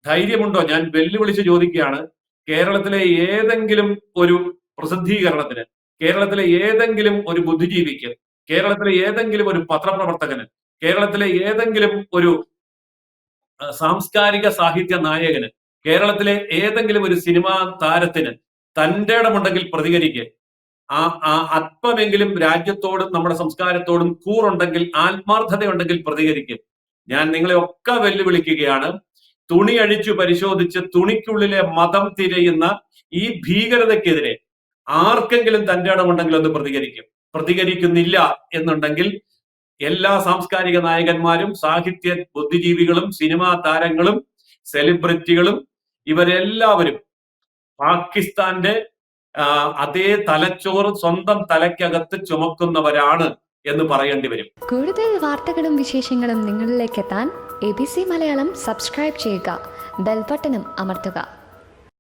ധൈര്യമുണ്ടോ? ഞാൻ വെല്ലുവിളിച്ച് ചോദിക്കുകയാണ്. കേരളത്തിലെ ഏതെങ്കിലും ഒരു പ്രസിദ്ധീകരണത്തിന്, കേരളത്തിലെ ഏതെങ്കിലും ഒരു ബുദ്ധിജീവിക്ക്, കേരളത്തിലെ ഏതെങ്കിലും ഒരു പത്രപ്രവർത്തകന്, കേരളത്തിലെ ഏതെങ്കിലും ഒരു സാംസ്കാരിക സാഹിത്യ നായകന്, കേരളത്തിലെ ഏതെങ്കിലും ഒരു സിനിമാ താരത്തിന് തന്റെ ഇടമുണ്ടെങ്കിൽ പ്രതികരിക്കുക. അല്പമെങ്കിലും രാജ്യത്തോടും നമ്മുടെ സംസ്കാരത്തോടും കൂറുണ്ടെങ്കിൽ, ആത്മാർത്ഥതയുണ്ടെങ്കിൽ പ്രതികരിക്കും. ഞാൻ നിങ്ങളെ ഒക്കെ വെല്ലുവിളിക്കുകയാണ്. തുണി അഴിച്ചു പരിശോധിച്ച് തുണിക്കുള്ളിലെ മതം തിരയുന്ന ഈ ഭീകരതയ്ക്കെതിരെ ആർക്കെങ്കിലും തന്റെ ഇടമുണ്ടെങ്കിൽ ഒന്ന് പ്രതികരിക്കും. പ്രതികരിക്കുന്നില്ല എന്നുണ്ടെങ്കിൽ എല്ലാ സാംസ്കാരിക നായകന്മാരും, സാഹിത്യ ബുദ്ധിജീവികളും, സിനിമാ താരങ്ങളും, സെലിബ്രിറ്റികളും ഇവരെല്ലാവരും പാകിസ്ഥാന്റെ അതേ തലച്ചോറ് സ്വന്തം തലയ്ക്കകത്ത് ചുമക്കുന്നവരാണ് എന്ന് പറയേണ്ടി വരും. കൂടുതൽ വാർത്തകളും വിശേഷങ്ങളും നിങ്ങളിലേക്ക് എത്താൻ ABC മലയാളം സബ്സ്ക്രൈബ് ചെയ്യുക, ബെൽബട്ടനും അമർത്തുക.